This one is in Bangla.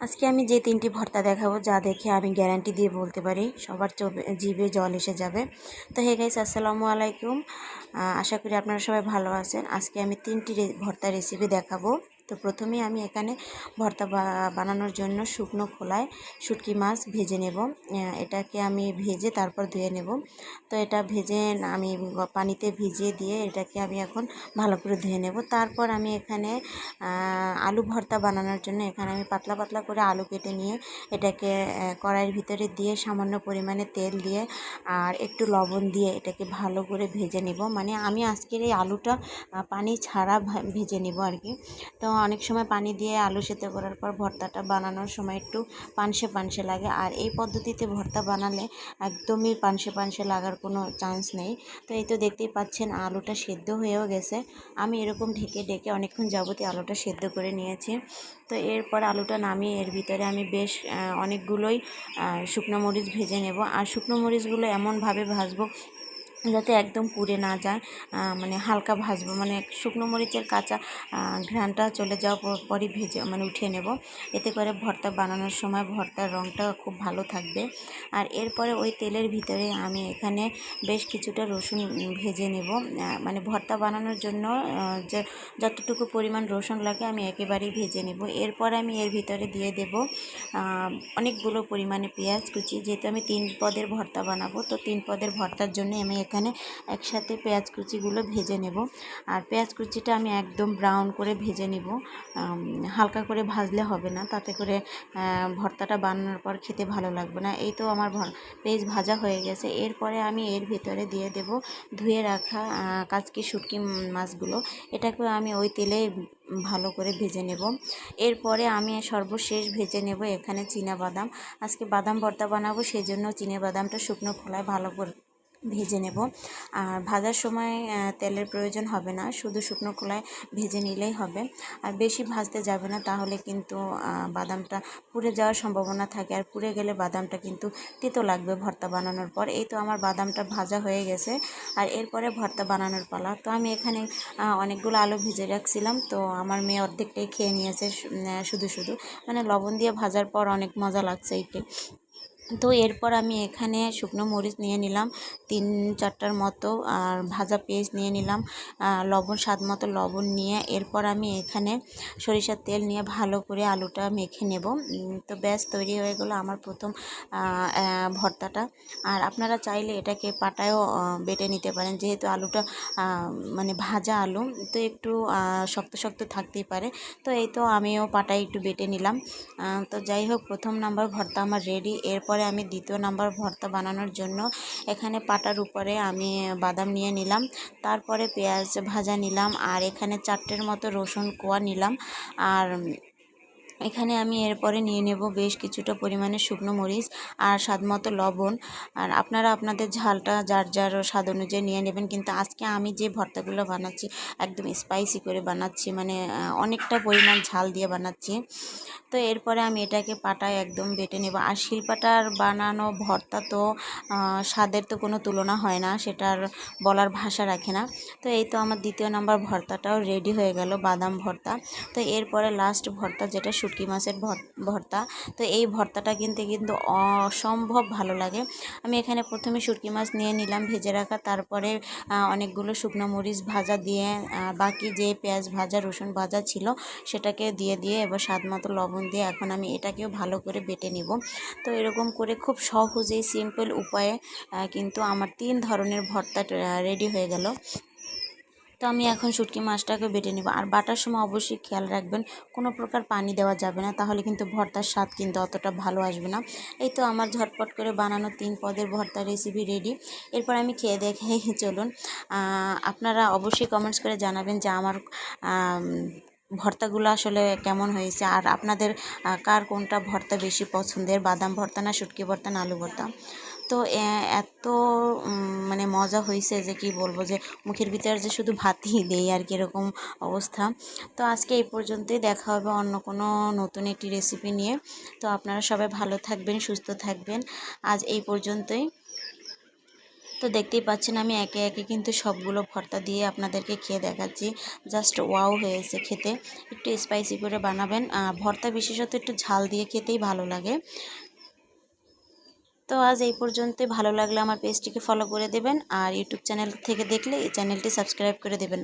আজকে আমি যে তিনটি ভর্তা দেখাবো যা দেখে আমি গ্যারান্টি দিয়ে বলতে পারি সবার জিভে জল এসে যাবে। তো হে গাইস, আসসালামু আলাইকুম। আশা করি আপনারা সবাই ভালো আছেন। আজকে আমি তিনটি ভর্তা রেসিপি দেখাবো। তো প্রথমেই আমি এখানে ভর্তা বানানোর জন্য শুকনো খোলায় শুটকি মাছ ভেজে নেব। এটাকে আমি ভেজে তারপর ধুয়ে নেব। তো এটা ভেজে আমি পানিতে ভিজিয়ে দিয়ে এটাকে আমি এখন ভালো করে ধুয়ে নেব। তারপর আমি এখানে আলু ভর্তা বানানোর জন্য এখানে আমি পাতলা পাতলা করে আলু কেটে নিয়ে এটাকে কড়াইয়ের ভিতরে দিয়ে সামান্য পরিমাণে তেল দিয়ে আর একটু লবণ দিয়ে এটাকে ভালো করে ভেজে নেব। মানে আমি আজকের এই আলুটা পানি ছাড়া ভেজে নেব আর কি। তো অনেক সময় পানি দিয়ে আলু সেদ্ধ করার পর ভর্তাটা বানানোর সময় একটু পানসে পানসে লাগে, আর এই পদ্ধতিতে ভর্তা বানালে একদমই পানসে পানসে লাগার কোনো চান্স নেই। তো এই তো দেখতেই পাচ্ছেন আলুটা সেদ্ধ হয়েও গেছে। আমি এরকম ঢেকে ঢেকে অনেকক্ষণ যাবতীয় আলুটা সেদ্ধ করে নিয়েছি। তো এরপর আলুটা নামিয়ে এর ভিতরে আমি বেশ অনেকগুলোই শুকনো মরিচ ভেজে নেব। আর শুকনো মরিচগুলো এমনভাবে ভাজবো যাতে একদম পুড়ে না যায়, মানে হালকা ভাজবো, মানে শুকনো মরিচের কাঁচা ঘ্রাণটা চলে যাওয়ার পরই ভেজে মানে উঠিয়ে নেব। এতে করে ভর্তা বানানোর সময় ভর্তার রঙটা খুব ভালো থাকবে। আর এরপরে ওই তেলের ভিতরে আমি এখানে বেশ কিছুটা রসুন ভেজে নেব। মানে ভর্তা বানানোর জন্য যে যতটুকু পরিমাণ রসুন লাগে আমি একেবারেই ভেজে নেব। এরপর আমি এর ভিতরে দিয়ে দেব অনেকগুলো পরিমাণে পেঁয়াজ কুচি। যেহেতু আমি 3 পদের ভর্তা বানাবো, তো 3 পদের ভর্তার জন্য আমি এখানে একসাথে পেঁয়াজ কুচিগুলো ভেজে নেব। আর পেঁয়াজ কুচিটা আমি একদম ব্রাউন করে ভেজে নেব। হালকা করে ভাজলে হবে না, তাতে করে ভর্তাটা বানানোর পর খেতে ভালো লাগবে না। এই তো আমার পেঁয়াজ ভাজা হয়ে গেছে। এরপরে আমি এর ভিতরে দিয়ে দেব ধুয়ে রাখা কাচকি শুটকি মাছগুলো। এটাকেও আমি ওই তেলে ভালো করে ভেজে নেব। এরপরে আমি সর্বশেষ ভেজে নেব এখানে চীনাবাদাম। আজকে বাদাম ভর্তা বানাবো, সেই জন্য চীনাবাদামটা শুকনো খোলায় ভালো করে ভেজে নেব। আর ভাজার সময় তেলের প্রয়োজন হবে না, শুধু শুকনো খোলায় ভেজে নিলেই হবে। আর বেশি ভাজতে যাবে না, তাহলে কিন্তু বাদামটা পুড়ে যাওয়ার সম্ভাবনা থাকে, আর পুড়ে গেলে বাদামটা কিন্তু তিতো লাগবে ভর্তা বানানোর পর। এই তো আমার বাদামটা ভাজা হয়ে গেছে। আর এরপরে ভর্তা বানানোর পালা। তো আমি এখানে অনেকগুলো আলু ভেজে রাখছিলাম, তো আমার মেয়ে অর্ধেকটাই খেয়ে নিয়েছে শুধু শুধু। মানে লবণ দিয়ে ভাজার পর অনেক মজা লাগছে এইটা। তো এরপর আমি এখানে শুকনো মরিচ নিয়ে নিলাম 3-4টার মতো, আর ভাজা পেঁয়াজ নিয়ে নিলাম, লবণ স্বাদ মতো লবণ নিয়ে এরপর আমি এখানে সরিষার তেল নিয়ে ভালো করে আলুটা মেখে নেব। তো ব্যাস তৈরি হয়ে গেলো আমার প্রথম ভর্তাটা। আর আপনারা চাইলে এটাকে পাটায়ও বেটে নিতে পারেন, যেহেতু আলুটা মানে ভাজা আলু, তো একটু শক্ত শক্ত থাকতেই পারে। তো এই তো আমিও পাটায় একটু বেটে নিলাম। তো যাই হোক, প্রথম নাম্বার ভর্তা আমার রেডি। এরপরে আমি দ্বিতীয় নাম্বার ভর্তা বানানোর জন্য এখানে পাটার উপরে আমি বাদাম নিয়ে নিলাম, তারপরে পেঁয়াজ ভাজা নিলাম, আর এখানে 4টের মতো রসুন কোয়া নিলাম। আর এখানে আমি এরপরে নিয়ে নেব বেশ কিছুটা পরিমাণে শুকনো মরিচ আর স্বাদ মতো লবণ। আর আপনারা আপনাদের ঝালটা যার যার স্বাদ অনুযায়ী নিয়ে নেবেন, কিন্তু আজকে আমি যে ভর্তাগুলো বানাচ্ছি একদম স্পাইসি করে বানাচ্ছি, মানে অনেকটা পরিমাণ ঝাল দিয়ে বানাচ্ছি। তো এরপরে আমি এটাকে পাটায় একদম বেটে নেব। আর শিলপাটার বানানো ভর্তা তো স্বাদের তো কোনো তুলনা হয় না, সেটার বলার ভাষা রাখে না। তো এই তো আমার দ্বিতীয় নাম্বার ভর্তাটাও রেডি হয়ে গেল, বাদাম ভর্তা। তো এরপরে লাস্ট ভর্তা যেটা শুটকি মাছের ভর্তা। তো এই ভর্তাটা কিন্তু অসম্ভব ভালো লাগে। আমি এখানে প্রথমে শুটকি মাছ নিয়ে নিলাম ভেজে রাখা, তারপরে অনেকগুলো শুকনো মরিচ ভাজা দিয়ে বাকি যে পেঁয়াজ ভাজা রসুন ভাজা ছিল সেটাকে দিয়ে এবার স্বাদ মতো লবণ দিয়ে এখন আমি এটাকেও ভালো করে বেটে নিব। তো এরকম করে খুব সহজেই সিম্পল উপায়ে কিন্তু আমার 3 ধরনের ভর্তা রেডি হয়ে গেল। তো আমি এখন শুটকি মাছটাকে বেটে নেব। আর বাটার সময় অবশ্যই খেয়াল রাখবেন কোনো প্রকার পানি দেওয়া যাবে না, তাহলে কিন্তু ভর্তার স্বাদ কিন্তু অতটা ভালো আসবে না। এই তো আমার ঝটপট করে বানানো 3 পদের ভর্তা রেসিপি রেডি। এরপর আমি খেয়ে দেখাই চলুন। আপনারা অবশ্যই কমেন্টস করে জানাবেন যে আমার ভর্তাগুলো আসলে কেমন হয়েছে, আর আপনাদের কার কোনটা ভর্তা বেশি পছন্দের, বাদাম ভর্তা না শুটকি ভর্তা না আলু ভর্তা। তো এত মানে মজা হয়েছে যে কি বলবো, যে মুখের ভিতরে যে শুধু ভাতই দেই আর কি, এরকম অবস্থা। তো আজকে এই পর্যন্তই, দেখা হবে অন্য কোনো নতুন একটি রেসিপি নিয়ে। তো আপনারা সবাই ভালো থাকবেন, সুস্থ থাকবেন। আজ এই পর্যন্তই। তো দেখতেই পাচ্ছেন আমি একে একে কিন্তু সবগুলো ভর্তা দিয়ে আপনাদেরকে খেয়ে দেখাচ্ছি। জাস্ট ওয়াও হয়েছে খেতে। একটু স্পাইসি করে বানাবেন, ভর্তা বিশেষত একটু ঝাল দিয়ে খেতেই ভালো লাগে। তো আজ এই পর্যন্তই। ভালো লাগলে আমার পেজটিকে ফলো করে দেবেন, আর ইউটিউব চ্যানেল থেকে দেখলে এই চ্যানেলটি সাবস্ক্রাইব করে দেবেন।